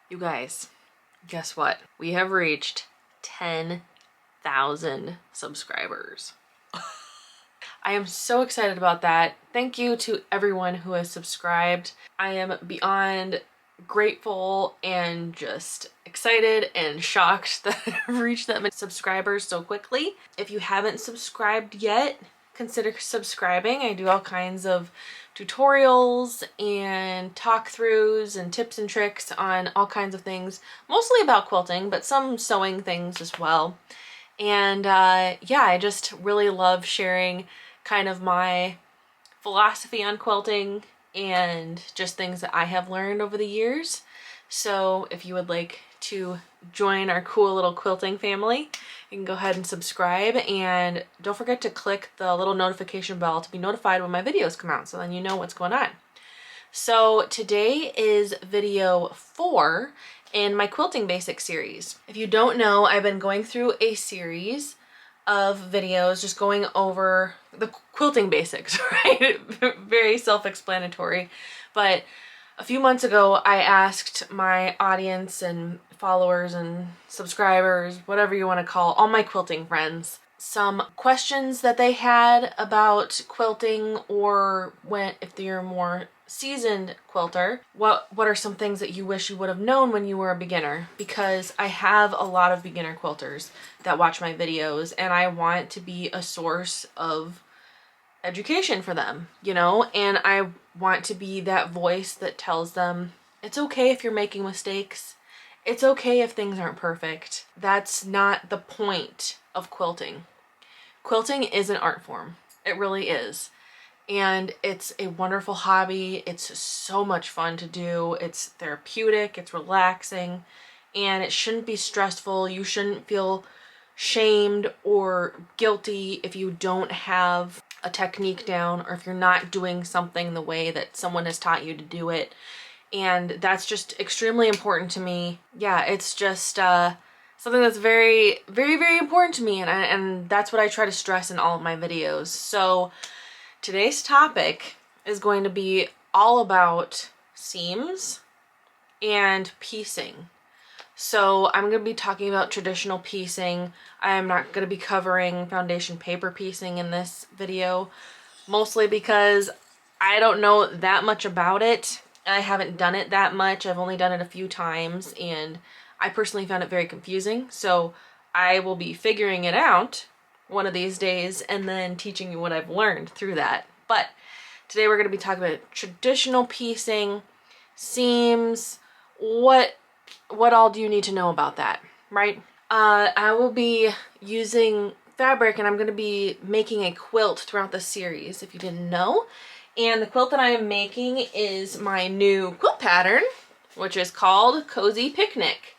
You guys, guess what? We have reached 10,000 subscribers. I am so excited about that. Thank you to everyone who has subscribed. I am beyond grateful and just excited and shocked that I've reached that many subscribers so quickly. If you haven't subscribed yet, consider subscribing. I do all kinds of tutorials and talk throughs and tips and tricks on all kinds of things, mostly about quilting, but some sewing things as well. And yeah, I just really love sharing kind of my philosophy on quilting and just things that I have learned over the years. So if you would like to join our cool little quilting family, you can go ahead and subscribe, and don't forget to click the little notification bell to be notified when my videos come out, so then you know what's going on. So today is video 4 in my quilting basics series. If you don't know, I've been going through a series of videos just going over the quilting basics, right? Very self-explanatory. But a few months ago, I asked my audience and followers and subscribers, whatever you want to call all my quilting friends, some questions that they had about quilting, or if you're a more seasoned quilter, what are some things that you wish you would have known when you were a beginner? Because I have a lot of beginner quilters that watch my videos, and I want to be a source of education for them, you know, and I want to be that voice that tells them it's okay if you're making mistakes. It's okay if things aren't perfect. That's not the point of quilting. Quilting is an art form. It really is. And it's a wonderful hobby. It's so much fun to do. It's therapeutic, it's relaxing, and it shouldn't be stressful. You shouldn't feel shamed or guilty if you don't have a technique down, or if you're not doing something the way that someone has taught you to do it. And that's just extremely important to me. Yeah, it's just something that's very, very, very important to me, and that's what I try to stress in all of my videos. So today's topic is going to be all about seams and piecing. So I'm going to be talking about traditional piecing. I'm not going to be covering foundation paper piecing in this video, mostly because I don't know that much about it. I haven't done it that much. I've only done it a few times, and I personally found it very confusing. So I will be figuring it out one of these days and then teaching you what I've learned through that. But today we're going to be talking about traditional piecing, seams, what all do you need to know about that, right? I will be using fabric, and I'm going to be making a quilt throughout the series, if you didn't know. And the quilt that I am making is my new quilt pattern, which is called Cozy Picnic.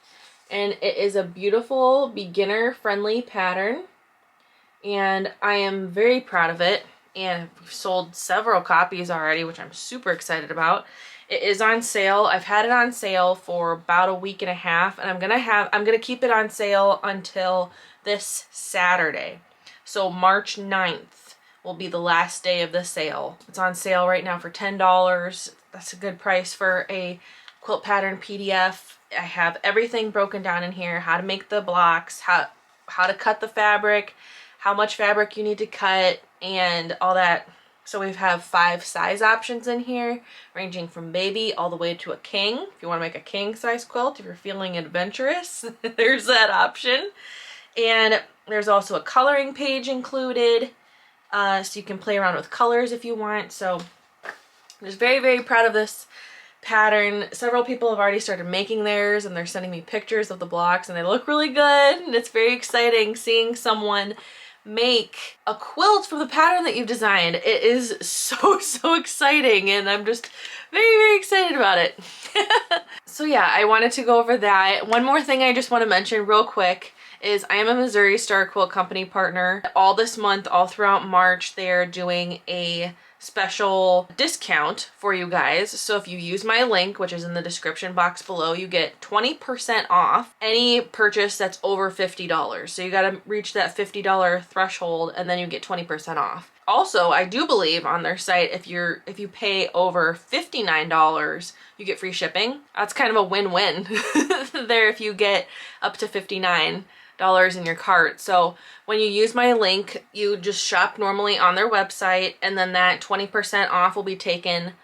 And it is a beautiful beginner-friendly pattern, and I am very proud of it. And we've sold several copies already, which I'm super excited about. It is on sale. I've had it on sale for about a week and a half, and I'm gonna keep it on sale until this Saturday. So March 9th will be the last day of the sale. It's on sale right now for $10. That's a good price for a quilt pattern PDF. I have everything broken down in here: how to make the blocks, how to cut the fabric, how much fabric you need to cut, and all that. So we have 5 size options in here, ranging from baby all the way to a king. If you want to make a king size quilt, if you're feeling adventurous, there's that option. And there's also a coloring page included, so you can play around with colors if you want. So I'm just very, very proud of this pattern. Several people have already started making theirs, and they're sending me pictures of the blocks, and they look really good. And it's very exciting seeing someone make a quilt from the pattern that you've designed. It is so, so exciting, and I'm just very, very excited about it. So yeah, I wanted to go over that. One more thing I just want to mention real quick is I am a Missouri Star Quilt Company partner. All this month, all throughout March, they're doing a special discount for you guys. So if you use my link, which is in the description box below, you get 20% off any purchase that's over $50. So you got to reach that $50 threshold, and then you get 20% off. Also, I do believe on their site, if you pay over $59, you get free shipping. That's kind of a win-win there if you get up to $59 in your cart. So when you use my link, you just shop normally on their website, and then that 20% off will be taken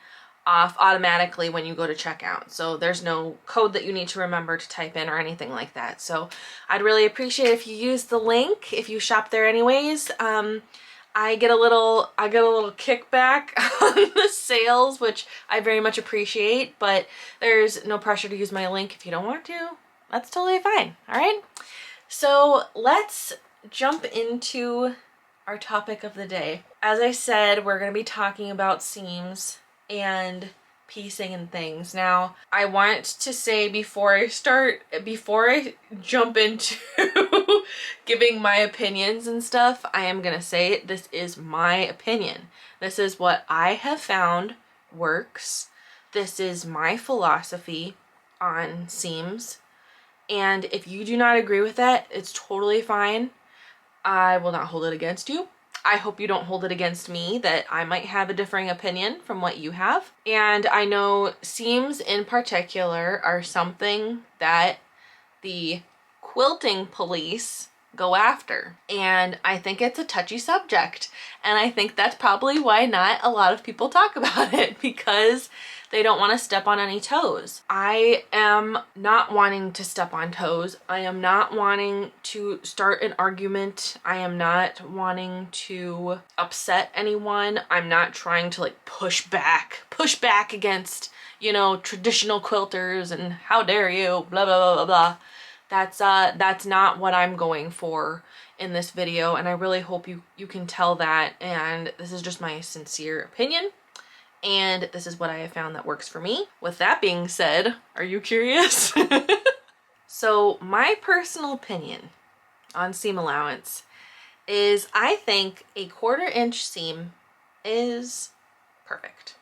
off automatically when you go to checkout. So there's no code that you need to remember to type in or anything like that. So I'd really appreciate if you use the link if you shop there anyways. I get a little kickback on the sales, which I very much appreciate, but there's no pressure to use my link if you don't want to. That's totally fine. All right. So let's jump into our topic of the day. As I said, we're going to be talking about seams and piecing and things. Now, I want to say before I jump into giving my opinions and stuff, I am going to say this is my opinion. This is what I have found works. This is my philosophy on seams. And if you do not agree with that, it's totally fine. I will not hold it against you. I hope you don't hold it against me that I might have a differing opinion from what you have. And I know seams in particular are something that the quilting police go after. And I think it's a touchy subject. And I think that's probably why not a lot of people talk about it, because they don't want to step on any toes. I am not wanting to step on toes. I am not wanting to start an argument. I am not wanting to upset anyone. I'm not trying to like push back against, you know, traditional quilters and how dare you, blah, blah, blah, blah, blah. That's not what I'm going for in this video, and I really hope you can tell that, and this is just my sincere opinion. And this is what I have found that works for me. With that being said, are you curious? So my personal opinion on seam allowance is I think a 1/4 inch seam is perfect.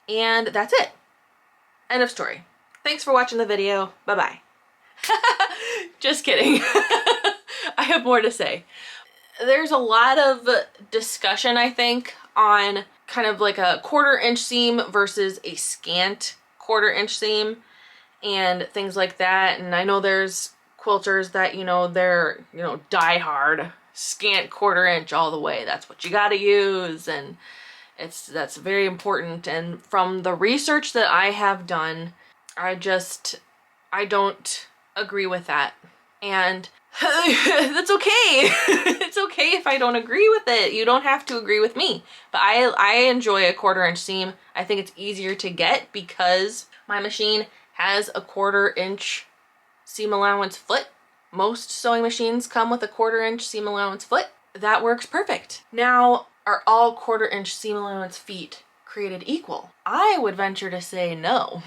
And that's it. End of story. Thanks for watching the video. Bye-bye. Just kidding. I have more to say. There's a lot of discussion, I think, on kind of like a 1/4 inch seam versus a scant 1/4 inch seam and things like that. And I know there's quilters that, you know, they're, you know, die hard scant 1/4 inch all the way. That's what you got to use, and that's very important. And from the research that I have done, I don't agree with that. And that's okay. It's okay if I don't agree with it. You don't have to agree with me. But I enjoy a 1/4 inch seam. I think it's easier to get because my machine has a 1/4 inch seam allowance foot. Most sewing machines come with a 1/4 inch seam allowance foot. That works perfect. Now, are all 1/4 inch seam allowance feet created equal? I would venture to say no.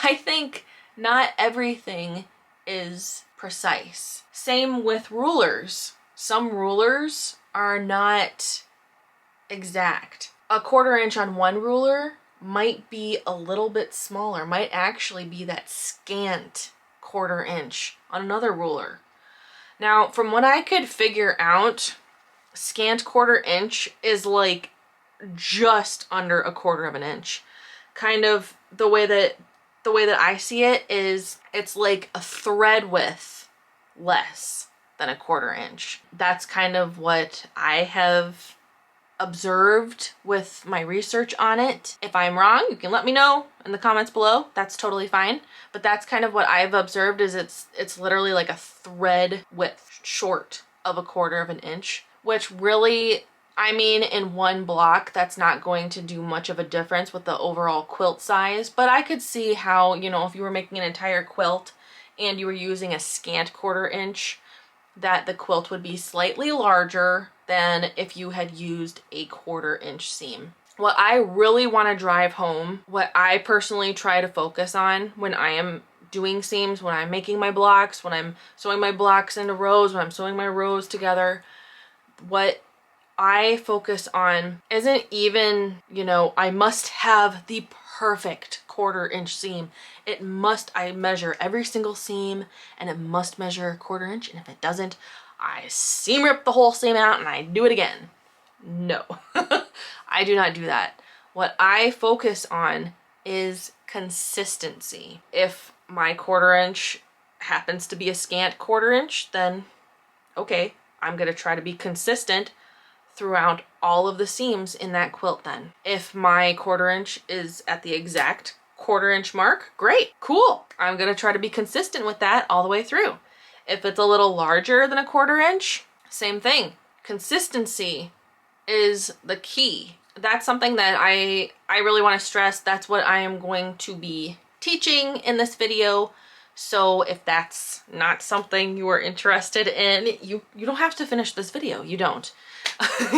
I think not everything is precise. Same with rulers. Some rulers are not exact. A 1/4 inch on one ruler might be a little bit smaller, might actually be that scant 1/4 inch on another ruler. Now, from what I could figure out, scant 1/4 inch is like just under a 1/4 of an inch. Kind of the way that I see it is it's like a thread width less than a 1/4 inch. That's kind of what I have observed with my research on it. If I'm wrong, you can let me know in the comments below. That's totally fine. But that's kind of what I've observed is it's literally like a thread width short of a 1/4 of an inch, which really, I mean, in one block, that's not going to do much of a difference with the overall quilt size, but I could see how, you know, if you were making an entire quilt and you were using a scant 1/4 inch, that the quilt would be slightly larger than if you had used a 1/4 inch seam. What I really want to drive home, what I personally try to focus on when I am doing seams, when I'm making my blocks, when I'm sewing my blocks into rows, when I'm sewing my rows together, what I focus on isn't even, you know, I must have the perfect 1/4 inch seam. I measure every single seam and it must measure a 1/4 inch. And if it doesn't, I seam rip the whole seam out and I do it again. No, I do not do that. What I focus on is consistency. If my 1/4 inch happens to be a scant 1/4 inch, then okay, I'm gonna try to be consistent throughout all of the seams in that quilt then. If my 1/4 inch is at the exact 1/4 inch mark, great, cool. I'm gonna try to be consistent with that all the way through. If it's a little larger than a 1/4 inch, same thing. Consistency is the key. That's something that I really want to stress. That's what I am going to be teaching in this video. So if that's not something you are interested in, you don't have to finish this video. You don't.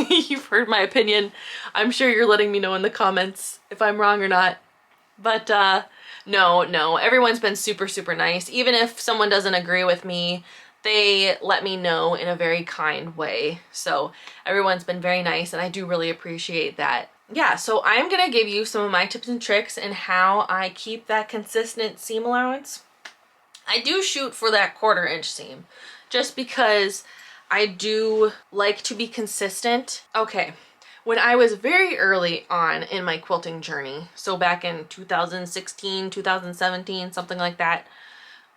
You've heard my opinion. I'm sure you're letting me know in the comments if I'm wrong or not. But no, everyone's been super, super nice. Even if someone doesn't agree with me, they let me know in a very kind way. So everyone's been very nice and I do really appreciate that. Yeah, so I'm gonna give you some of my tips and tricks and how I keep that consistent seam allowance. I do shoot for that 1/4 inch seam just because I do like to be consistent. Okay, when I was very early on in my quilting journey, so back in 2016, 2017, something like that,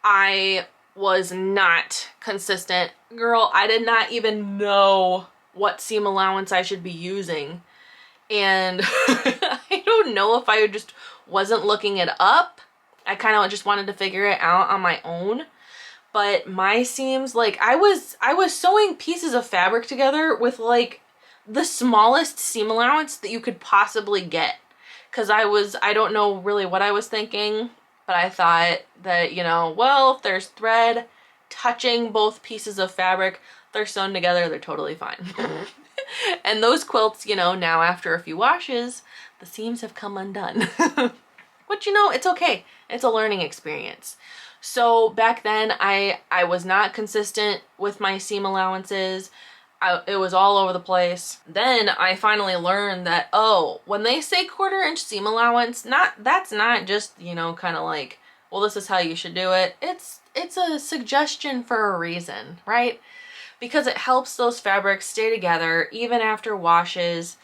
I was not consistent. Girl, I did not even know what seam allowance I should be using. And I don't know if I just wasn't looking it up. I kind of just wanted to figure it out on my own. But my seams, like I was sewing pieces of fabric together with like the smallest seam allowance that you could possibly get. Cause I don't know really what I was thinking, but I thought that, you know, well, if there's thread touching both pieces of fabric, they're sewn together, they're totally fine. And those quilts, you know, now after a few washes, the seams have come undone. But you know, it's okay. It's a learning experience. So back then I was not consistent with my seam allowances. It was all over the place. Then I finally learned that, oh, when they say 1/4 inch seam allowance, that's not just, you know, kind of like, well, this is how you should do it. It's a suggestion for a reason, right? Because it helps those fabrics stay together even after washes.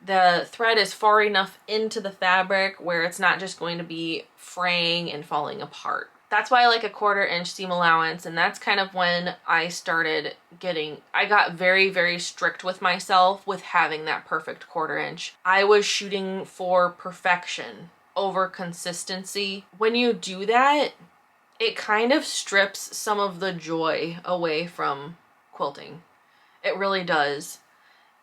The thread is far enough into the fabric where it's not just going to be fraying and falling apart. That's why I like a 1/4 inch seam allowance, and that's kind of when I started I got very, very strict with myself with having that perfect 1/4 inch. I was shooting for perfection over consistency. When you do that, it kind of strips some of the joy away from quilting. It really does.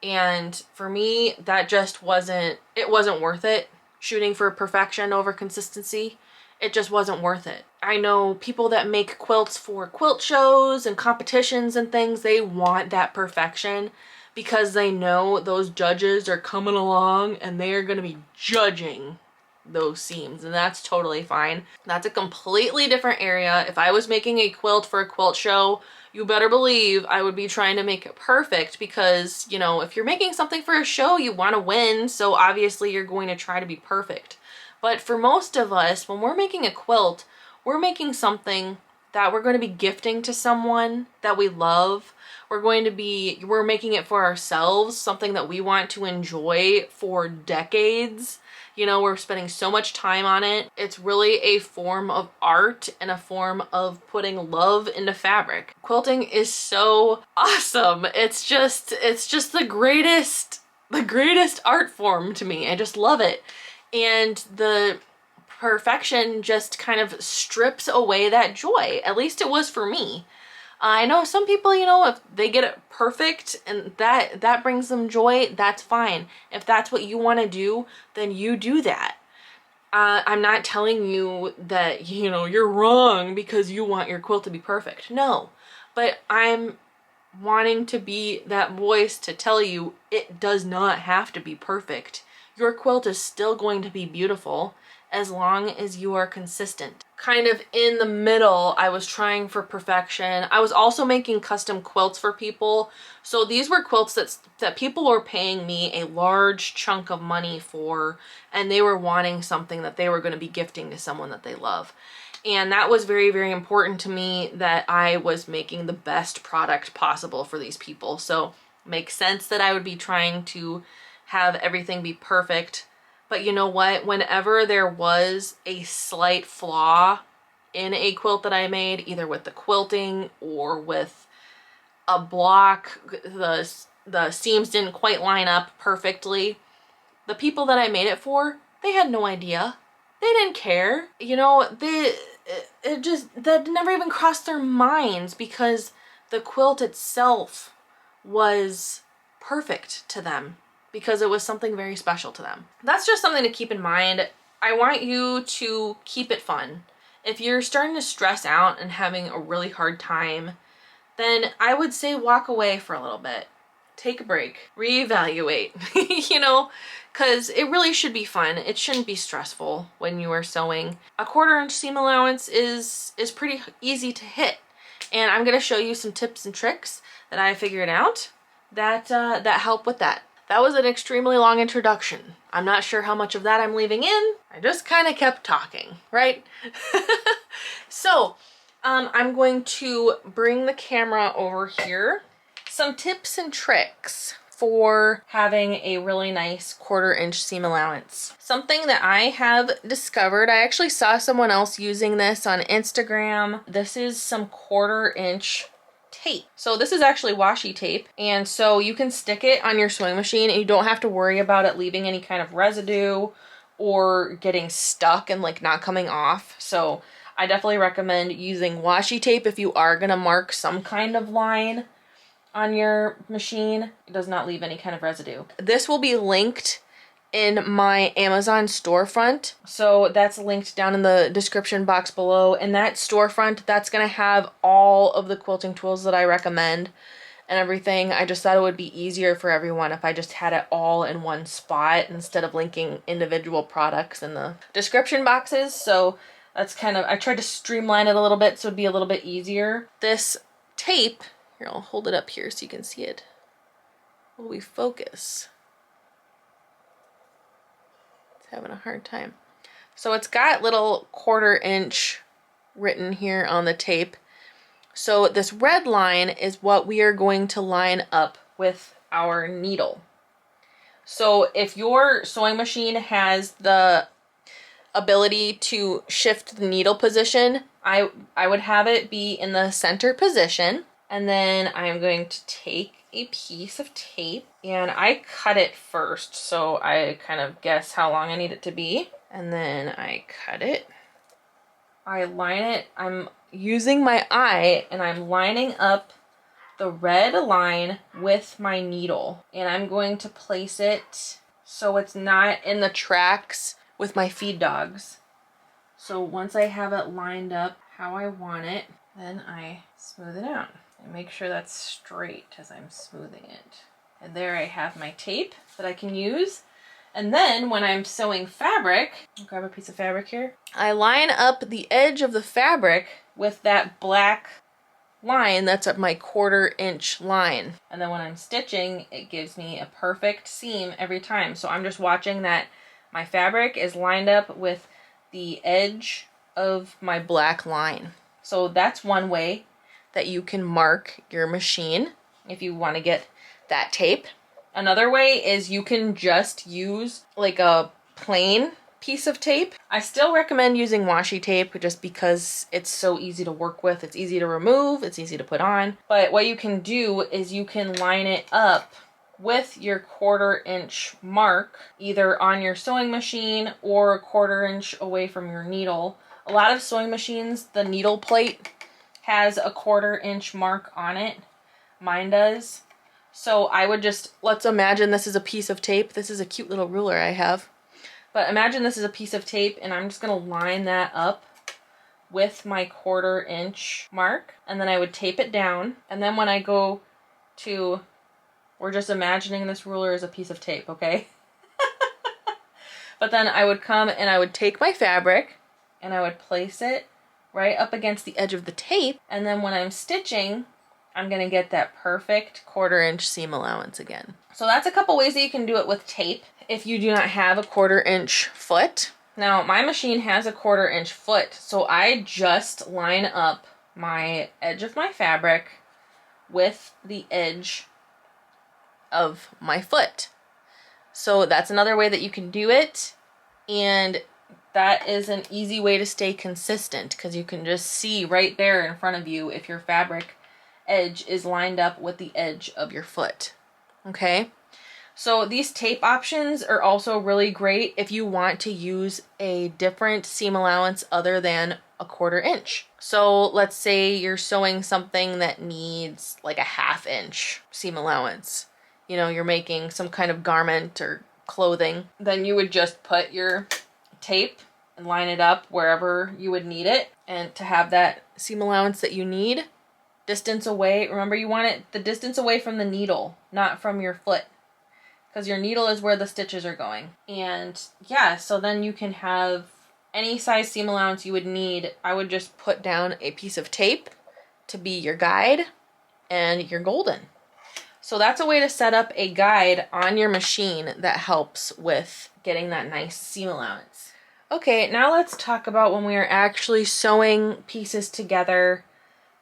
And for me, that just wasn't worth it. Shooting for perfection over consistency, it just wasn't worth it. I know people that make quilts for quilt shows and competitions and things, they want that perfection because they know those judges are coming along and they are going to be judging those seams, and that's totally fine. That's a completely different area. If I was making a quilt for a quilt show, you better believe I would be trying to make it perfect because, you know, if you're making something for a show, you want to win, so obviously you're going to try to be perfect. But for most of us, when we're making a quilt, we're making something that we're going to be gifting to someone that we love. We're making it for ourselves, something that we want to enjoy for decades. You know, we're spending so much time on it. It's really a form of art and a form of putting love into fabric. Quilting is so awesome. It's just the greatest art form to me. I just love it. And the perfection just kind of strips away that joy. At least it was for me. I know some people, you know, if they get it perfect and that brings them joy, that's fine. If that's what you want to do, then you do that. I'm not telling you that, you know, you're wrong because you want your quilt to be perfect. No, but I'm wanting to be that voice to tell you it does not have to be perfect. Your quilt is still going to be beautiful as long as you are consistent. Kind of in the middle, I was trying for perfection. I was also making custom quilts for people. So these were quilts that people were paying me a large chunk of money for, and they were wanting something that they were going to be gifting to someone that they love. And that was very, very important to me, that I was making the best product possible for these people. So Makes sense that I would be trying to have everything be perfect. But you know what? Whenever there was a slight flaw in a quilt that I made, either with the quilting or with a block, the seams didn't quite line up perfectly, the people that I made it for, they had no idea. They didn't care. You know, that never even crossed their minds because the quilt itself was perfect to them because it was something very special to them. That's just something to keep in mind. I want you to keep it fun. If you're starting to stress out and having a really hard time, then I would say walk away for a little bit. Take a break, reevaluate, you know, because it really should be fun. It shouldn't be stressful when you are sewing. A 1/4 inch seam allowance is pretty easy to hit. And I'm gonna show you some tips and tricks that I figured out that help with that. That was an extremely long introduction. I'm not sure how much of that I'm leaving in. I just kind of kept talking, right? So, I'm going to bring the camera over here. Some tips and tricks for having a really nice 1/4 inch seam allowance. Something that I have discovered, I actually saw someone else using this on Instagram. This is some 1/4 inch tape. So this is actually washi tape, and so you can stick it on your sewing machine and you don't have to worry about it leaving any kind of residue or getting stuck and like not coming off. So I definitely recommend using washi tape if you are gonna mark some kind of line on your machine. It does not leave any kind of residue. This will be linked in my Amazon storefront. So that's linked down in the description box below. And that storefront, that's gonna have all of the quilting tools that I recommend and everything. I just thought it would be easier for everyone if I just had it all in one spot instead of linking individual products in the description boxes. So that's kind of, I tried to streamline it a little bit so it'd be a little bit easier. This tape, here, I'll hold it up here so you can see it. Will we focus? It's having a hard time. So it's got little 1/4 inch written here on the tape. So this red line is what we are going to line up with our needle. So if your sewing machine has the ability to shift the needle position, I would have it be in the center position. And then I'm going to take a piece of tape and I cut it first. So I kind of guess how long I need it to be. And then I cut it. I line it. I'm using my eye and I'm lining up the red line with my needle. And I'm going to place it so it's not in the tracks with my feed dogs. So once I have it lined up how I want it, then I smooth it out. And make sure that's straight as I'm smoothing it. And there I have my tape that I can use. And then when I'm sewing fabric, I'll grab a piece of fabric here. I line up the edge of the fabric with that black line that's at my 1/4 inch line. And then when I'm stitching, it gives me a perfect seam every time. So I'm just watching that my fabric is lined up with the edge of my black line. So that's one way that you can mark your machine if you want to get that tape. Another way is you can just use like a plain piece of tape. I still recommend using washi tape just because it's so easy to work with. It's easy to remove, it's easy to put on. But what you can do is you can line it up with your 1/4 inch mark, either on your sewing machine or a 1/4 inch away from your needle. A lot of sewing machines, the needle plate has a 1/4 inch mark on it. Mine does. So I would just, let's imagine this is a piece of tape. This is a cute little ruler I have. But imagine this is a piece of tape and I'm just gonna line that up with my 1/4 inch mark. And then I would tape it down. And then when I go to, we're just imagining this ruler as a piece of tape, okay? But then I would come and I would take my fabric and I would place it right up against the edge of the tape. And then when I'm stitching, I'm gonna get that perfect 1/4 inch seam allowance again. So that's a couple ways that you can do it with tape if you do not have a 1/4 inch foot. Now my machine has a 1/4 inch foot, so I just line up my edge of my fabric with the edge of my foot. So that's another way that you can do it. And that is an easy way to stay consistent because you can just see right there in front of you if your fabric edge is lined up with the edge of your foot. Okay? So these tape options are also really great if you want to use a different seam allowance other than a 1/4 inch. So let's say you're sewing something that needs like a 1/2 inch seam allowance. You know, you're making some kind of garment or clothing. Then you would just put your tape and line it up wherever you would need it. And to have that seam allowance that you need, distance away. Remember, you want it the distance away from the needle, not from your foot, because your needle is where the stitches are going. And yeah, so then you can have any size seam allowance you would need. I would just put down a piece of tape to be your guide and you're golden. So that's a way to set up a guide on your machine that helps with getting that nice seam allowance. Okay, now let's talk about when we are actually sewing pieces together,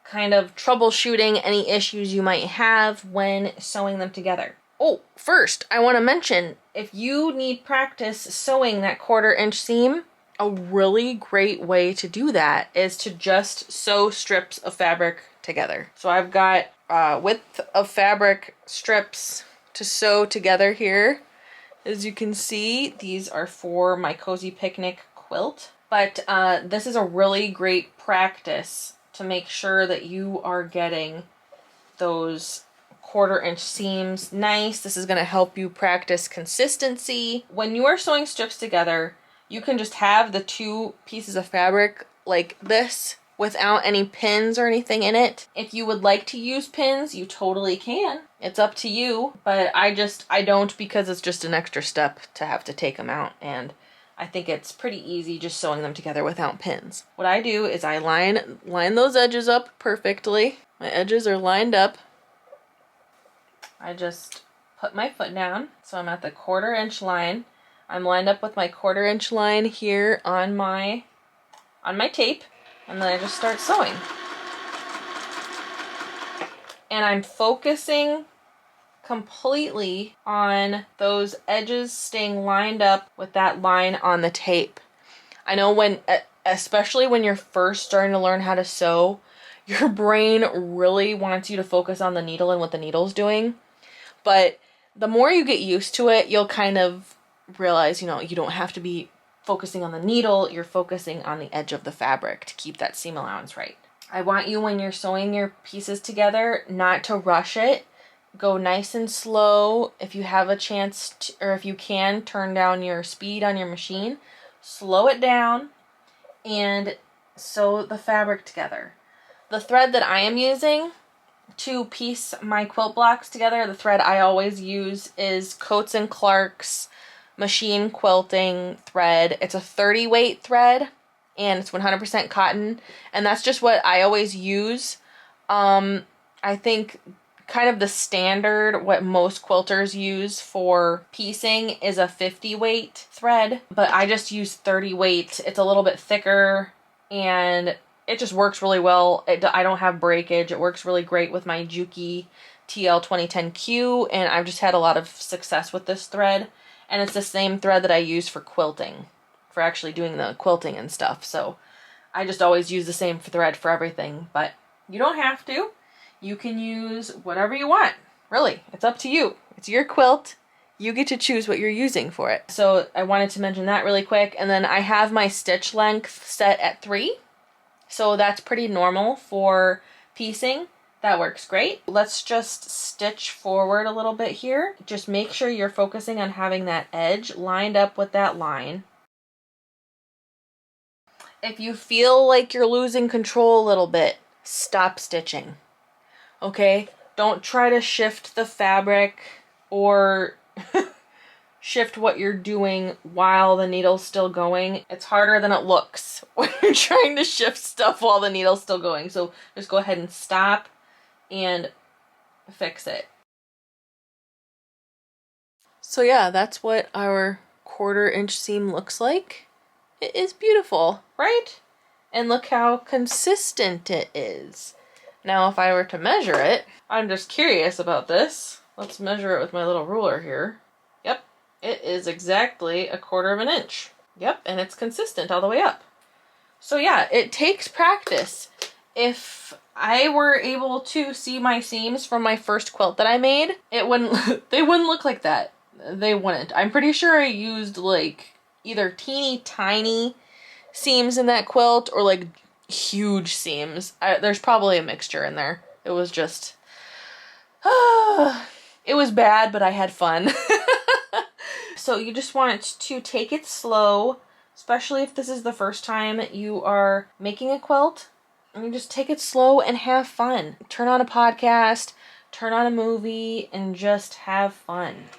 kind of troubleshooting any issues you might have when sewing them together. Oh, first, I want to mention, if you need practice sewing that 1/4 inch seam, a really great way to do that is to just sew strips of fabric together. So I've got width of fabric strips to sew together here. As you can see, these are for my Cozy Picnic quilt. But this is a really great practice to make sure that you are getting those 1/4 inch seams nice. This is going to help you practice consistency. When you are sewing strips together, you can just have the 2 pieces of fabric like this without any pins or anything in it. If you would like to use pins, you totally can. It's up to you, but I don't, because it's just an extra step to have to take them out, and I think it's pretty easy just sewing them together without pins. What I do is I line those edges up perfectly. My edges are lined up. I just put my foot down, so I'm at the 1/4 inch line. I'm lined up with my 1/4 inch line here on my tape, and then I just start sewing. And I'm focusing completely on those edges staying lined up with that line on the tape. I know especially when you're first starting to learn how to sew, your brain really wants you to focus on the needle and what the needle's doing. But the more you get used to it, you'll kind of realize, you don't have to be focusing on the needle, you're focusing on the edge of the fabric to keep that seam allowance right. I want you, when you're sewing your pieces together, not to rush it. Go nice and slow. If you have a chance to, or if you can, turn down your speed on your machine. Slow it down and sew the fabric together. The thread that I am using to piece my quilt blocks together, the thread I always use is Coats & Clark's machine quilting thread. It's a 30 weight thread and it's 100% cotton, and that's just what I always use. I think kind of the standard, what most quilters use for piecing, is a 50 weight thread, but I just use 30 weight. It's a little bit thicker and it just works really well. I don't have breakage. It works really great with my Juki TL 2010Q, and I've just had a lot of success with this thread. And it's the same thread that I use for quilting, for actually doing the quilting and stuff. So I just always use the same thread for everything, but you don't have to. You can use whatever you want. Really, it's up to you. It's your quilt. You get to choose what you're using for it. So I wanted to mention that really quick. And then I have my stitch length set at 3. So that's pretty normal for piecing. That works great. Let's just stitch forward a little bit here. Just make sure you're focusing on having that edge lined up with that line. If you feel like you're losing control a little bit, stop stitching. Okay? Don't try to shift the fabric or shift what you're doing while the needle's still going. It's harder than it looks when you're trying to shift stuff while the needle's still going. So just go ahead and stop and fix it. So yeah, that's what our 1/4 inch seam looks like. It is beautiful, right? And look how consistent it is. Now if I were to measure it, I'm just curious about this. Let's measure it with my little ruler here. Yep, it is exactly 1/4 inch. Yep, and it's consistent all the way up. So yeah, it takes practice. If I were able to see my seams from my first quilt that I made, it wouldn't they wouldn't look like that. They wouldn't. I'm pretty sure I used like either teeny tiny seams in that quilt or like huge seams. There's probably a mixture in there. It was just it was bad, but I had fun. So you just want to take it slow, especially if this is the first time you are making a quilt. And you just take it slow and have fun. Turn on a podcast, turn on a movie, and just have fun.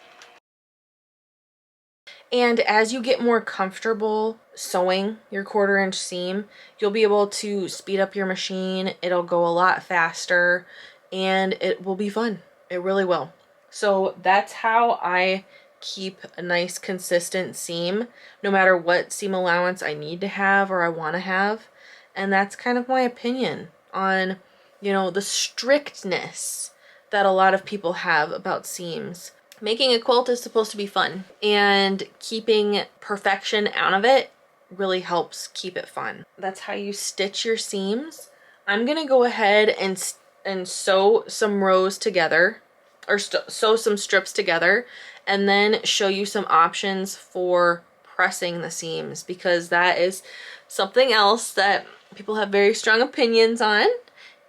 And as you get more comfortable sewing your 1/4 inch seam, you'll be able to speed up your machine. It'll go a lot faster and it will be fun. It really will. So that's how I keep a nice consistent seam, no matter what seam allowance I need to have or I want to have. And that's kind of my opinion on, you know, the strictness that a lot of people have about seams. Making a quilt is supposed to be fun, and keeping perfection out of it really helps keep it fun. That's how you stitch your seams. I'm gonna go ahead and sew some rows together, or sew some strips together, and then show you some options for pressing the seams, because that is something else that people have very strong opinions on,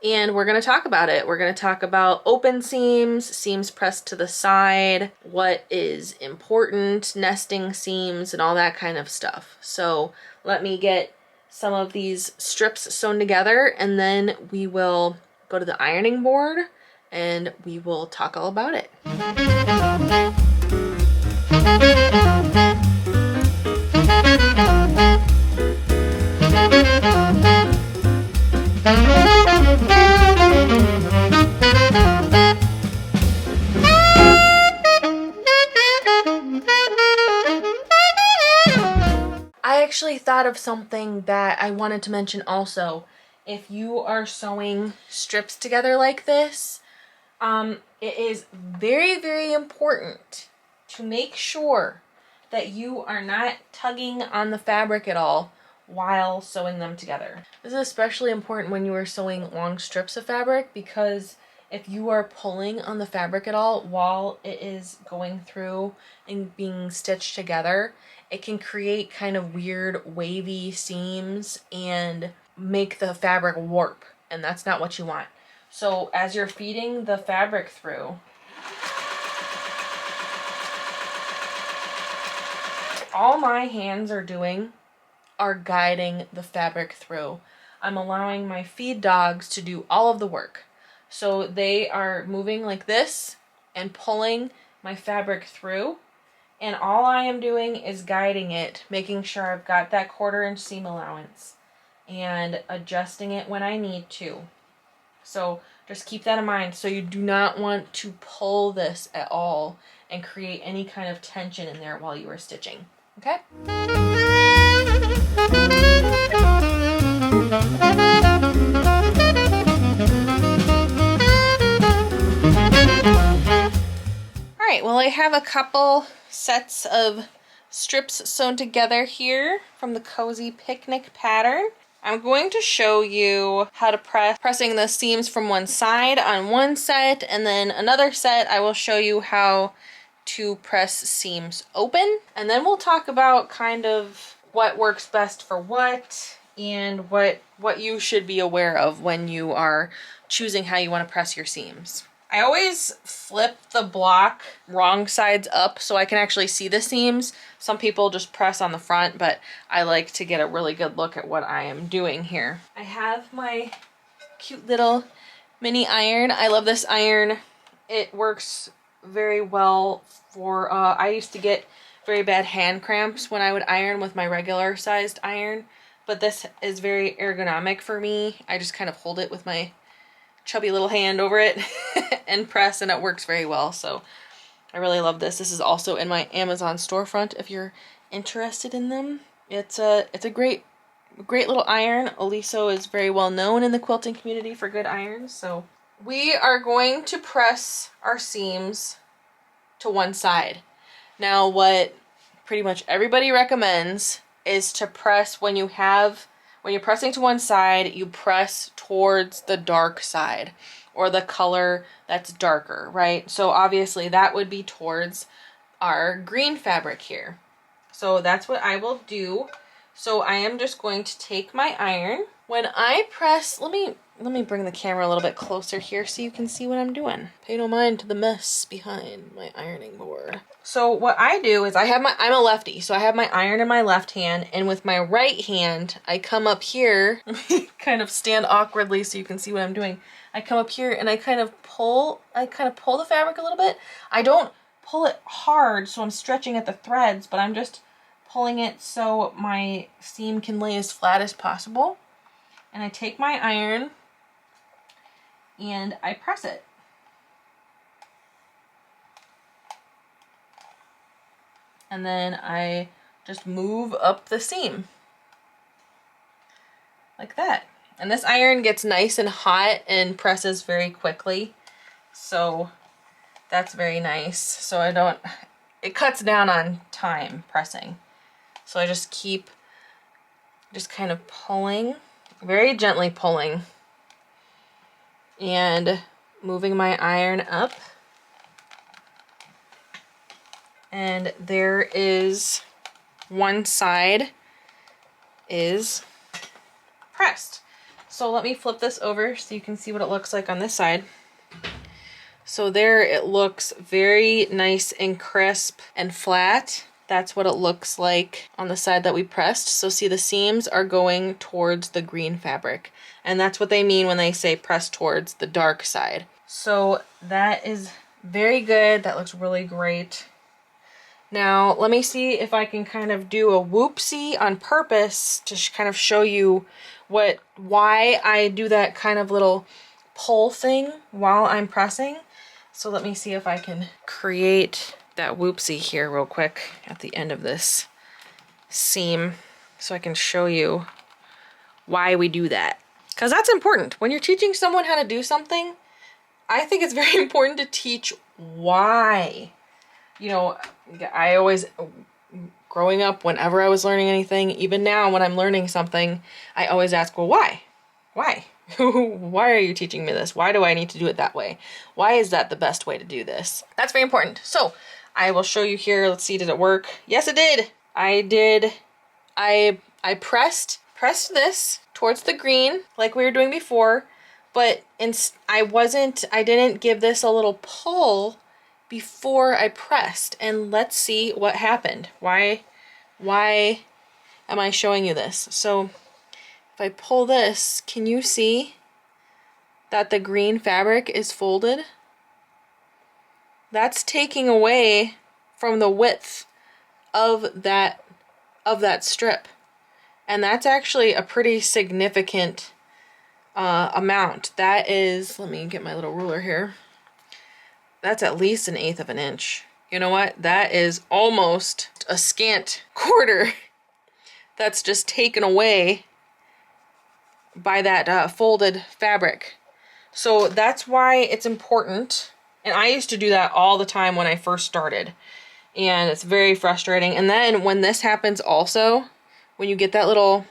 and we're going to talk about it. We're going to talk about open seams, seams pressed to the side, what is important, nesting seams, and all that kind of stuff. So let me get some of these strips sewn together, and then we will go to the ironing board and we will talk all about it. I actually thought of something that I wanted to mention also. If you are sewing strips together like this, it is very, very important to make sure that you are not tugging on the fabric at all while sewing them together. This is especially important when you are sewing long strips of fabric, because if you are pulling on the fabric at all while it is going through and being stitched together, it can create kind of weird wavy seams and make the fabric warp, and that's not what you want. So as you're feeding the fabric through, all my hands are doing are guiding the fabric through. I'm allowing my feed dogs to do all of the work. So they are moving like this and pulling my fabric through, and all I am doing is guiding it, making sure I've got that 1/4 inch seam allowance and adjusting it when I need to. So just keep that in mind. So you do not want to pull this at all and create any kind of tension in there while you are stitching. Okay? Alright, well I have a couple sets of strips sewn together here from the Cozy Picnic pattern. I'm going to show you how to pressing the seams from one side on one set, and then another set I will show you how to press seams open. And then we'll talk about kind of what works best for what, and what you should be aware of when you are choosing how you want to press your seams. I always flip the block wrong sides up so I can actually see the seams. Some people just press on the front, but I like to get a really good look at what I am doing here. I have my cute little mini iron. I love this iron. It works very well for, I used to get very bad hand cramps when I would iron with my regular sized iron, but this is very ergonomic for me. I just kind of hold it with my chubby little hand over it and press, and it works very well. So I really love this. This is also in my Amazon storefront if you're interested in them. It's a great little iron. Aliso is very well known in the quilting community for good irons. So we are going to press our seams to one side. Now what pretty much everybody recommends is to press when you're pressing to one side, you press towards the dark side or the color that's darker, right? So obviously that would be towards our green fabric here. So that's what I will do. So I am just going to take my iron. When I press, let me bring the camera a little bit closer here so you can see what I'm doing. Pay no mind to the mess behind my ironing board. So what I do is I'm a lefty, so I have my iron in my left hand, and with my right hand, I come up here, kind of stand awkwardly so you can see what I'm doing. I come up here and I kind of pull the fabric a little bit. I don't pull it hard, so I'm stretching at the threads, but I'm just pulling it so my seam can lay as flat as possible. And I take my iron and I press it. And then I just move up the seam like that. And this iron gets nice and hot and presses very quickly. So that's very nice. So it cuts down on time pressing. So I just keep kind of pulling, very gently pulling, and moving my iron up. And there is one side is pressed. So let me flip this over so you can see what it looks like on this side. So there it looks very nice and crisp and flat. That's what it looks like on the side that we pressed. So see, the seams are going towards the green fabric. And that's what they mean when they say press towards the dark side. So that is very good. That looks really great. Now let me see if I can kind of do a whoopsie on purpose to kind of show you why I do that kind of little pull thing while I'm pressing. So let me see if I can create that whoopsie here real quick at the end of this seam so I can show you why we do that. Because that's important. When you're teaching someone how to do something, I think it's very important to teach why. You know, I always, growing up, whenever I was learning anything, even now when I'm learning something, I always ask, well, why? Why? Why are you teaching me this? Why do I need to do it that way? Why is that the best way to do this? That's very important. So I will show you here. Let's see, did it work? Yes, it did. I did. I pressed this towards the green like we were doing before, but I didn't give this a little pull before I pressed. And let's see what happened. Why am I showing you this? So if I pull this, can you see that the green fabric is folded? That's taking away from the width of that strip. And that's actually a pretty significant amount. That is, let me get my little ruler here. That's at least 1/8 of an inch. You know what? That is almost a scant quarter that's just taken away by that folded fabric. So that's why it's important. And I used to do that all the time when I first started. And it's very frustrating. And then when this happens also, when you get that little,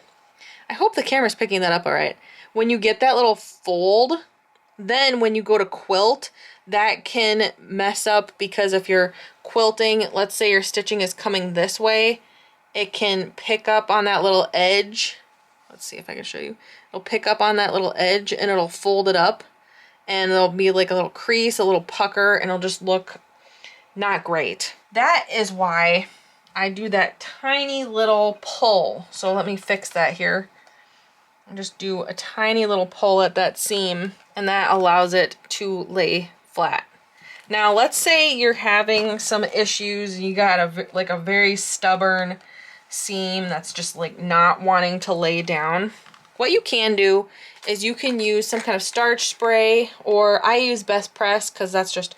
I hope the camera's picking that up all right. When you get that little fold, then when you go to quilt, that can mess up, because if you're quilting, let's say your stitching is coming this way, it can pick up on that little edge. Let's see if I can show you. It'll pick up on that little edge and it'll fold it up, and there'll be like a little crease, a little pucker, and it'll just look not great. That is why I do that tiny little pull. So let me fix that here. And just do a tiny little pull at that seam, and that allows it to lay flat. Now let's say you're having some issues, you got a very stubborn seam that's just like not wanting to lay down. What you can do is you can use some kind of starch spray, or I use Best Press because that's just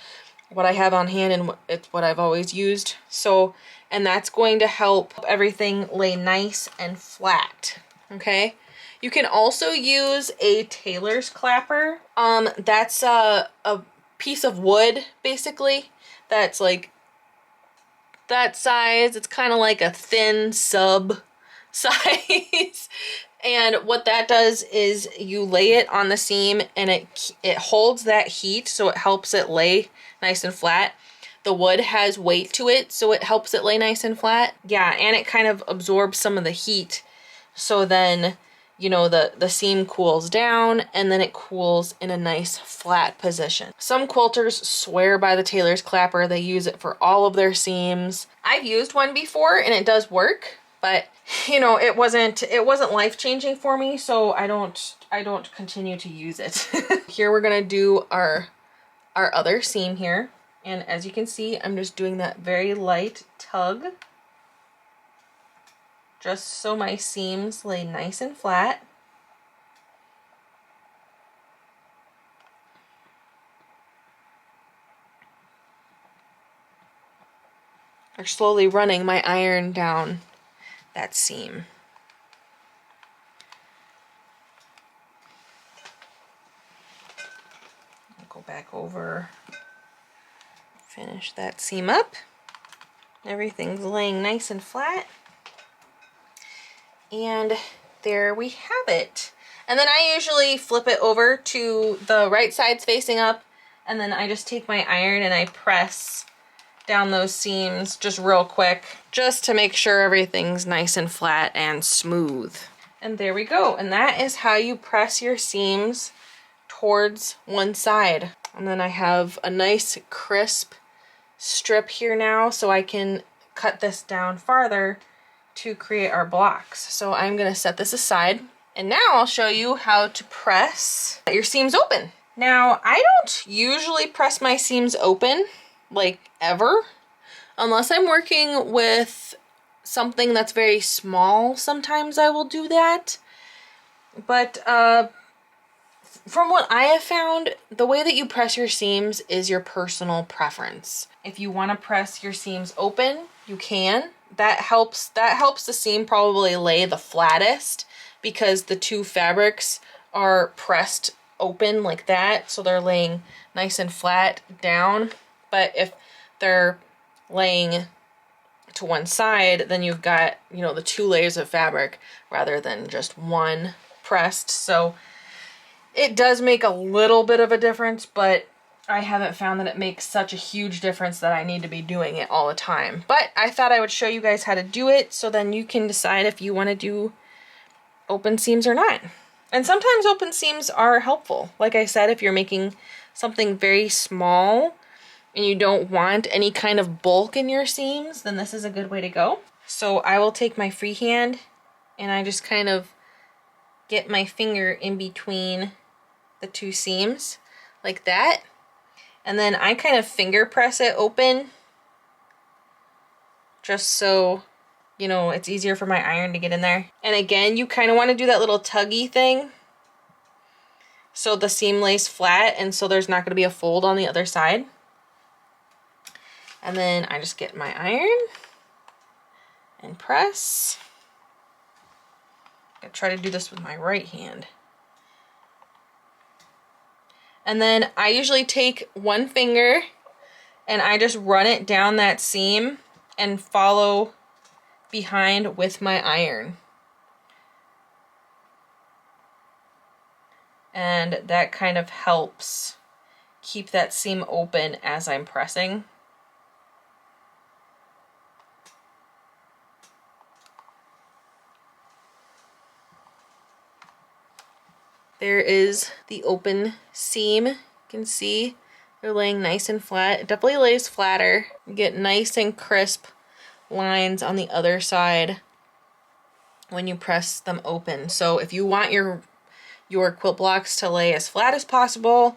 what I have on hand and it's what I've always used. So, and that's going to help everything lay nice and flat, okay? You can also use a tailor's clapper. That's a piece of wood, basically, that's like that size. It's kind of like a thin sub size. And what that does is you lay it on the seam and it holds that heat, so it helps it lay nice and flat. The wood has weight to it, so it helps it lay nice and flat. Yeah, and it kind of absorbs some of the heat, so then, you know, the seam cools down and then it cools in a nice flat position. Some quilters swear by the tailor's clapper. They use it for all of their seams. I've used one before and it does work, but you know, it wasn't life-changing for me, so I don't continue to use it. Here we're gonna do our other seam here. And as you can see, I'm just doing that very light tug, just so my seams lay nice and flat. I'm slowly running my iron down that seam. I'll go back over. Finish that seam up. Everything's laying nice and flat. And there we have it. And then I usually flip it over to the right side's facing up, and then I just take my iron and I press down those seams just real quick, just to make sure everything's nice and flat and smooth. And there we go. And that is how you press your seams towards one side. And then I have a nice crisp strip here now, so I can cut this down farther to create our blocks. So I'm gonna set this aside, and now I'll show you how to press your seams open. Now, I don't usually press my seams open, like ever, unless I'm working with something that's very small. Sometimes I will do that, but from what I have found, the way that you press your seams is your personal preference. If you want to press your seams open, you can. That helps the seam probably lay the flattest, because the two fabrics are pressed open like that, so they're laying nice and flat down. But if they're laying to one side, then you've got, you know, the two layers of fabric rather than just one pressed. So it does make a little bit of a difference, but I haven't found that it makes such a huge difference that I need to be doing it all the time. But I thought I would show you guys how to do it, so then you can decide if you want to do open seams or not. And sometimes open seams are helpful. Like I said, if you're making something very small and you don't want any kind of bulk in your seams, then this is a good way to go. So I will take my freehand and I just kind of get my finger in between the two seams like that, and then I kind of finger press it open, just so, you know, it's easier for my iron to get in there. And again, you kind of want to do that little tuggy thing so the seam lays flat and so there's not going to be a fold on the other side. And then I just get my iron and press. I try to do this with my right hand. And then I usually take one finger and I just run it down that seam and follow behind with my iron. And that kind of helps keep that seam open as I'm pressing. There is the open seam. You can see they're laying nice and flat. It definitely lays flatter. You get nice and crisp lines on the other side when you press them open. So if you want your quilt blocks to lay as flat as possible,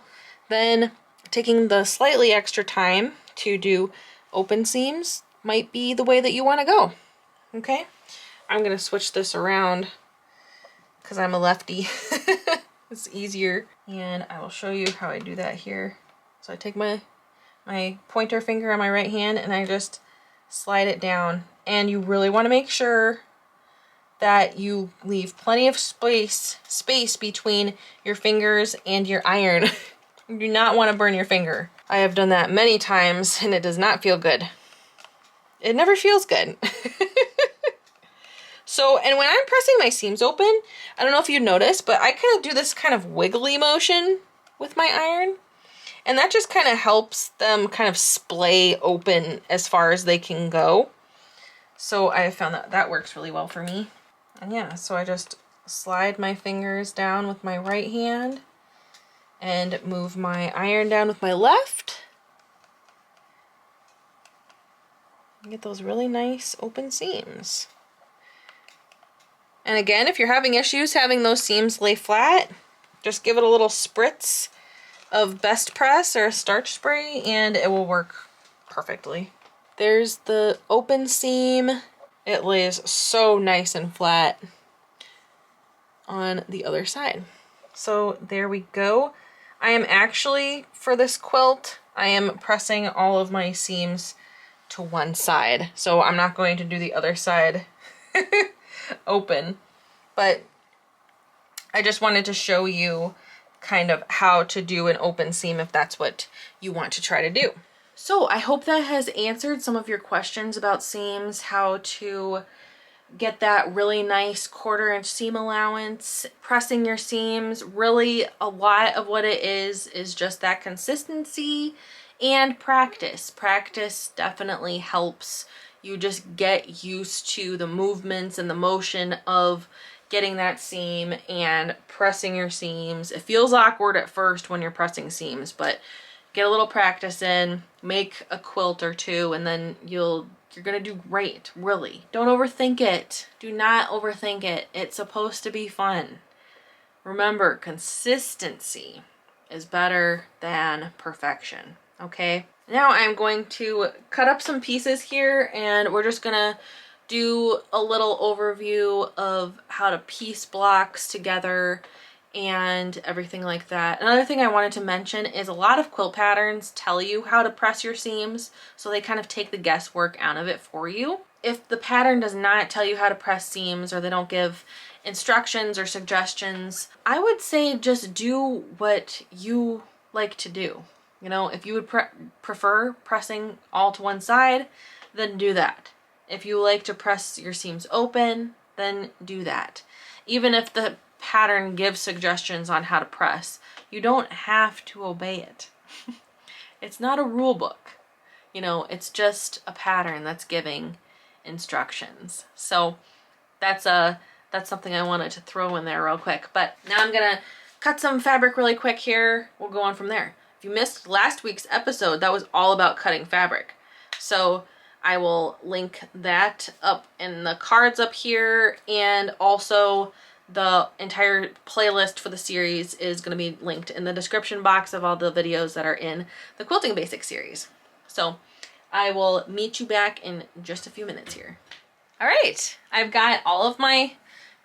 then taking the slightly extra time to do open seams might be the way that you want to go. Okay, I'm gonna switch this around because I'm a lefty. It's easier, and I will show you how I do that here. So I take my pointer finger on my right hand and I just slide it down, and you really want to make sure that you leave plenty of space between your fingers and your iron. You do not want to burn your finger. I have done that many times and it does not feel good. It never feels good. So, and when I'm pressing my seams open, I don't know if you noticed, but I kind of do this kind of wiggly motion with my iron. And that just kind of helps them kind of splay open as far as they can go. So I found that that works really well for me. And yeah, so I just slide my fingers down with my right hand and move my iron down with my left. And get those really nice open seams. And again, if you're having issues having those seams lay flat, just give it a little spritz of Best Press or starch spray and it will work perfectly. There's the open seam. It lays so nice and flat on the other side. So there we go. I am actually, for this quilt, I am pressing all of my seams to one side. So I'm not going to do the other side open, but I just wanted to show you kind of how to do an open seam if that's what you want to try to do. So I hope that has answered some of your questions about seams, how to get that really nice 1/4 inch seam allowance, pressing your seams. Really a lot of what it is just that consistency and practice. Practice definitely helps you just get used to the movements and the motion of getting that seam and pressing your seams. It feels awkward at first when you're pressing seams, but get a little practice in, make a quilt or two, and then you're gonna do great, really. Don't overthink it. Do not overthink it. It's supposed to be fun. Remember, consistency is better than perfection, okay? Now I'm going to cut up some pieces here and we're just gonna do a little overview of how to piece blocks together and everything like that. Another thing I wanted to mention is a lot of quilt patterns tell you how to press your seams, so they kind of take the guesswork out of it for you. If the pattern does not tell you how to press seams or they don't give instructions or suggestions, I would say just do what you like to do. You know, if you would prefer pressing all to one side, then do that. If you like to press your seams open, then do that. Even if the pattern gives suggestions on how to press, you don't have to obey it. It's not a rule book. You know, it's just a pattern that's giving instructions. So that's something I wanted to throw in there real quick. But now I'm gonna cut some fabric really quick here. We'll go on from there. If you missed last week's episode, that was all about cutting fabric. So I will link that up in the cards up here, and also the entire playlist for the series is going to be linked in the description box of all the videos that are in the Quilting Basics series. So I will meet you back in just a few minutes here. All right, I've got all of my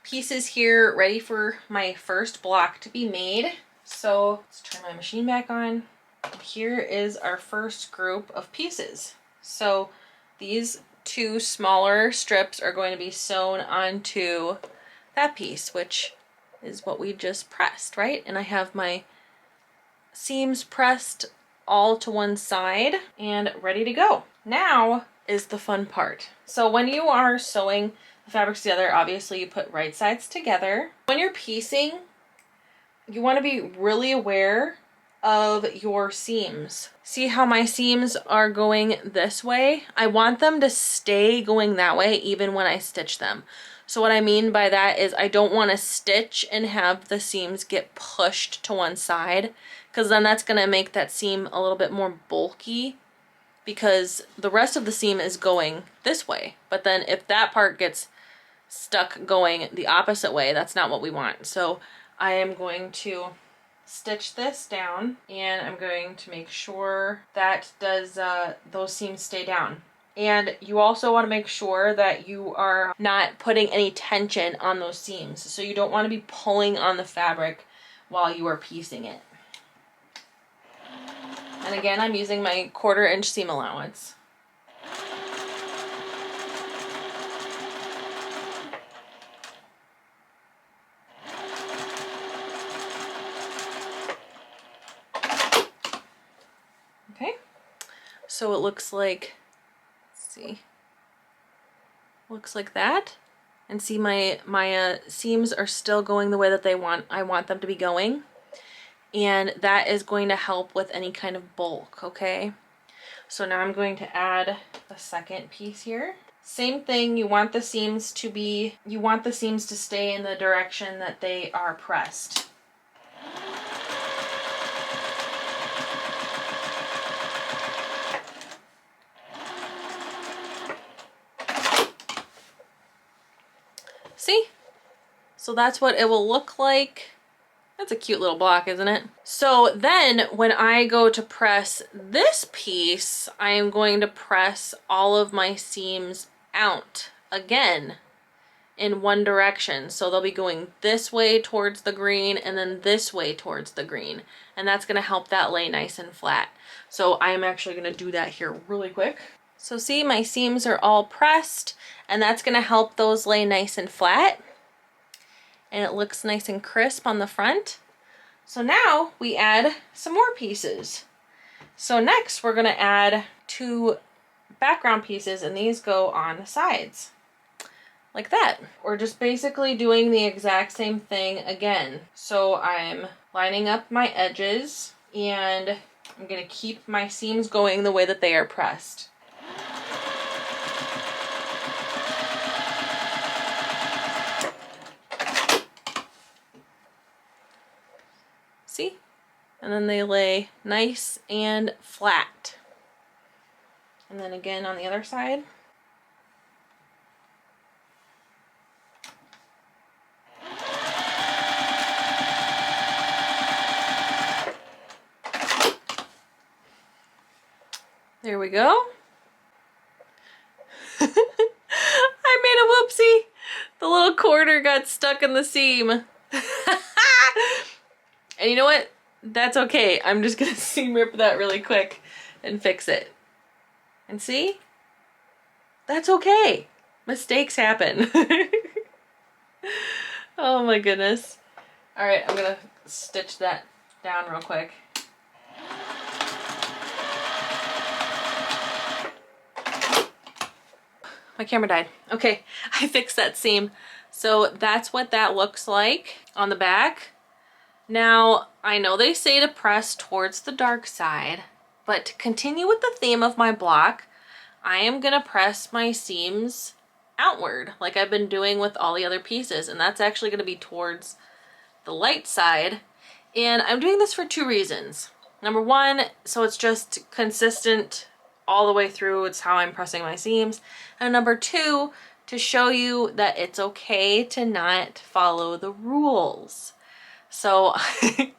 pieces here ready for my first block to be made. So let's turn my machine back on. Here is our first group of pieces. So these two smaller strips are going to be sewn onto that piece, which is what we just pressed, right? And I have my seams pressed all to one side and ready to go. Now is the fun part. So when you are sewing the fabrics together, obviously you put right sides together. When you're piecing, you want to be really aware of your seams. See how my seams are going this way? I want them to stay going that way even when I stitch them. So what I mean by that is I don't want to stitch and have the seams get pushed to one side, because then that's going to make that seam a little bit more bulky, because the rest of the seam is going this way. But then if that part gets stuck going the opposite way, that's not what we want. So I am going to stitch this down, and I'm going to make sure that does those seams stay down. And you also want to make sure that you are not putting any tension on those seams. So you don't want to be pulling on the fabric while you are piecing it. And again, I'm using my 1/4 inch seam allowance. Okay, so it looks like, let's see, looks like that. And see my seams are still going the way that I want them to be going. And that is going to help with any kind of bulk, okay? So now I'm going to add the second piece here. Same thing, you want the seams to stay in the direction that they are pressed. See? So that's what it will look like. That's a cute little block, isn't it? So then when I go to press this piece, I am going to press all of my seams out again in one direction. So they'll be going this way towards the green and then this way towards the green. And that's gonna help that lay nice and flat. So I'm actually gonna do that here really quick. So see, my seams are all pressed and that's gonna help those lay nice and flat. And it looks nice and crisp on the front. So now we add some more pieces. So next we're gonna add 2 background pieces and these go on the sides. Like that. We're just basically doing the exact same thing again. So I'm lining up my edges and I'm gonna keep my seams going the way that they are pressed. See? And then they lay nice and flat. And then again on the other side. There we go. I made a whoopsie. The little quarter got stuck in the seam. And you know what? That's okay. I'm just gonna seam rip that really quick and fix it. And see? That's okay. Mistakes happen. Oh my goodness. All right, I'm gonna stitch that down real quick. My camera died. Okay, I fixed that seam. So that's what that looks like on the back. Now, I know they say to press towards the dark side, but to continue with the theme of my block, I am gonna press my seams outward like I've been doing with all the other pieces, and that's actually gonna be towards the light side. And I'm doing this for 2 reasons. Number 1, so it's just consistent all the way through. It's how I'm pressing my seams. And number 2, to show you that it's okay to not follow the rules. So,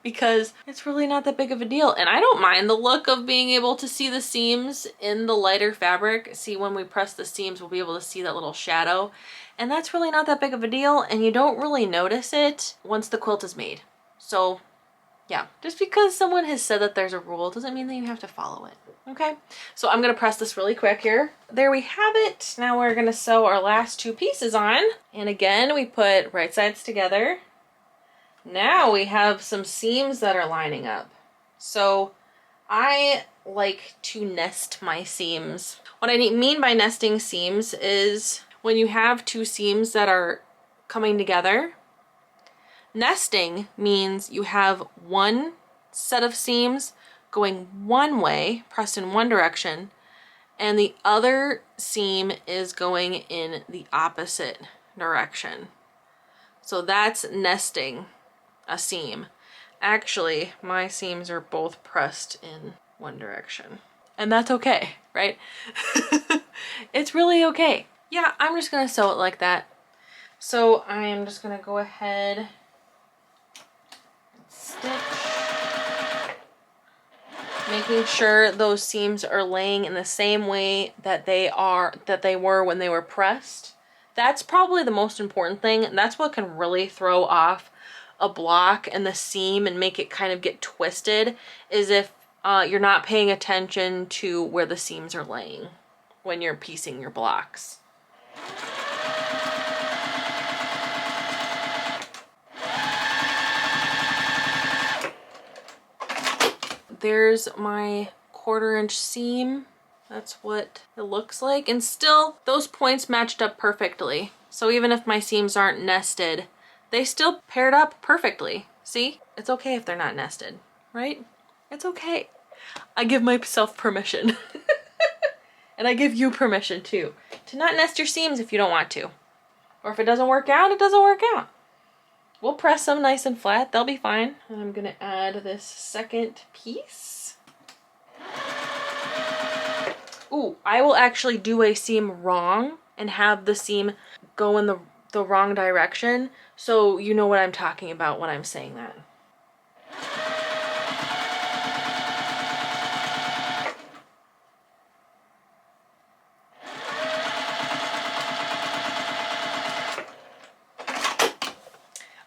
because it's really not that big of a deal. And I don't mind the look of being able to see the seams in the lighter fabric. See, when we press the seams, we'll be able to see that little shadow. And that's really not that big of a deal. And you don't really notice it once the quilt is made. So, yeah, just because someone has said that there's a rule doesn't mean that you have to follow it. Okay, so I'm gonna press this really quick here. There we have it. Now we're gonna sew our last 2 pieces on. And again, we put right sides together. Now we have some seams that are lining up. So I like to nest my seams. What I mean by nesting seams is when you have 2 seams that are coming together. Nesting means you have one set of seams going one way, pressed in one direction, and the other seam is going in the opposite direction. So that's nesting a seam. Actually, my seams are both pressed in one direction. And that's okay, right? It's really okay. Yeah, I'm just gonna sew it like that. So I am just gonna go ahead and stitch, making sure those seams are laying in the same way that they were when they were pressed. That's probably the most important thing. And that's what can really throw off a block and the seam and make it kind of get twisted, is if you're not paying attention to where the seams are laying when you're piecing your blocks. There's my 1/4 inch seam That's what it looks like. And still, those points matched up perfectly. So even if my seams aren't nested, they still paired up perfectly. See? It's okay if they're not nested, right? It's okay. I give myself permission. And I give you permission too, to not nest your seams if you don't want to. Or if it doesn't work out, it doesn't work out. We'll press them nice and flat. They'll be fine. And I'm gonna add this second piece. Ooh, I will actually do a seam wrong and have the seam go in the wrong direction. So you know what I'm talking about when I'm saying that.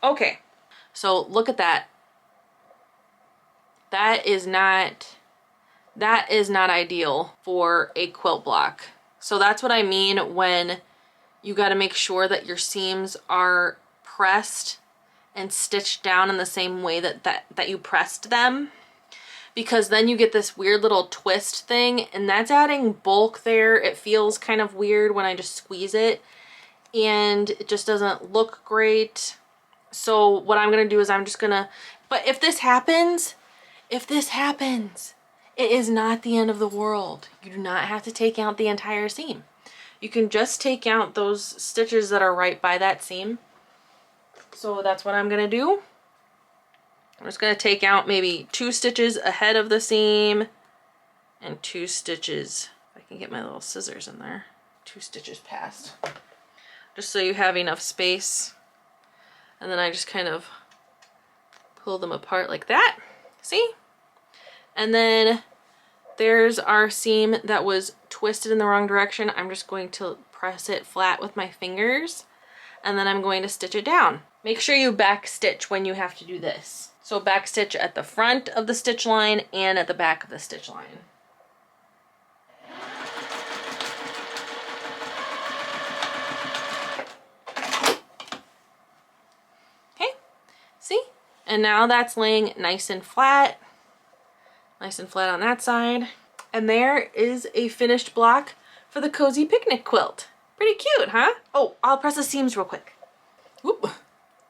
Okay, so look at that. That is not ideal for a quilt block. So that's what I mean when you got to make sure that your seams are pressed and stitched down in the same way that you pressed them, because then you get this weird little twist thing, and that's adding bulk there. It feels kind of weird when I just squeeze it, and it just doesn't look great. So what I'm gonna do is I'm just gonna, but if this happens, it is not the end of the world. You do not have to take out the entire seam. You can just take out those stitches that are right by that seam. So that's what I'm gonna do. I'm just gonna take out maybe 2 stitches ahead of the seam and 2 stitches, if I can get my little scissors in there, 2 stitches past. Just so you have enough space. And then I just kind of pull them apart like that, see? And then there's our seam that was twisted in the wrong direction. I'm just going to press it flat with my fingers, and then I'm going to stitch it down. Make sure you back stitch when you have to do this. So back stitch at the front of the stitch line and at the back of the stitch line. See? And now that's laying nice and flat on that side. And there is a finished block for the cozy picnic quilt. Pretty cute, huh? Oh, I'll press the seams real quick. Whoop.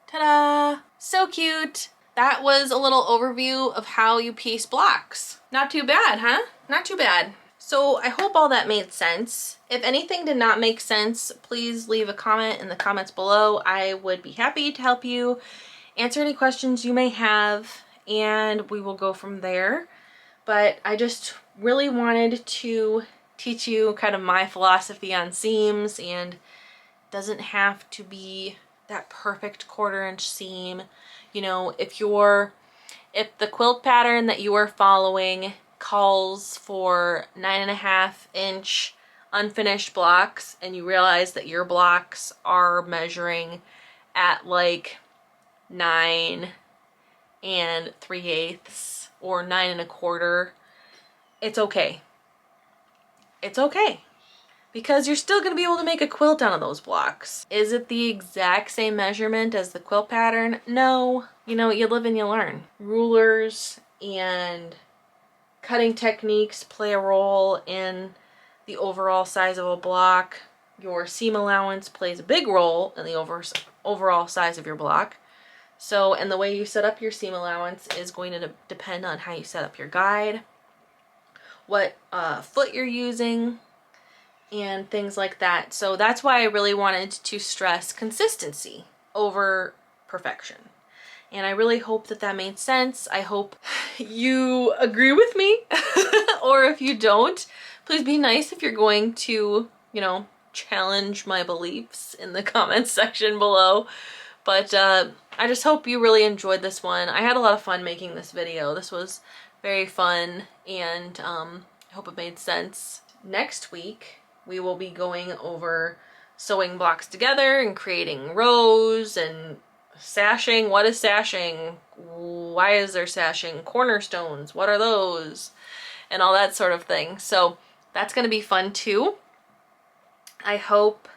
Ta-da! So cute. That was a little overview of how you piece blocks. Not too bad, huh? Not too bad. So I hope all that made sense. If anything did not make sense, please leave a comment in the comments below. I would be happy to help you answer any questions you may have, and we will go from there. But I just really wanted to teach you kind of my philosophy on seams, and it doesn't have to be that perfect 1/4 inch seam. You know, if the quilt pattern that you are following calls for 9.5 inch unfinished blocks, and you realize that your blocks are measuring at like 9 3/8 or 9 1/4, it's okay. It's okay, because you're still going to be able to make a quilt out of those blocks. Is it the exact same measurement as the quilt pattern? No. You know, you live and you learn. Rulers and cutting techniques play a role in the overall size of a block. Your seam allowance plays a big role in the overall size of your block. So, and the way you set up your seam allowance is going to depend on how you set up your guide, what foot you're using, and things like that. So that's why I really wanted to stress consistency over perfection. And I really hope that that made sense. I hope you agree with me. Or if you don't, please be nice if you're going to, you know, challenge my beliefs in the comments section below. But I just hope you really enjoyed this one. I had a lot of fun making this video. This was very fun, and I hope it made sense. Next week, we will be going over sewing blocks together and creating rows and sashing. What is sashing? Why is there sashing? Cornerstones, what are those? And all that sort of thing. So that's going to be fun too. I hope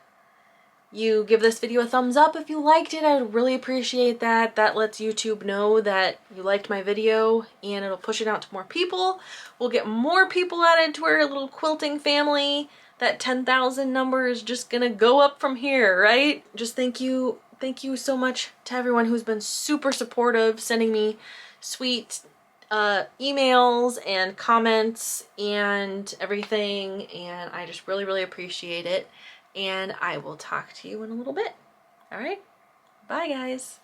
you give this video a thumbs up if you liked it. I would really appreciate that. That lets YouTube know that you liked my video and it'll push it out to more people. We'll get more people added to our little quilting family. That 10,000 number is just gonna go up from here, right? Just thank you so much to everyone who's been super supportive, sending me sweet emails and comments and everything, and I just really appreciate it. And I will talk to you in a little bit. All right, bye guys.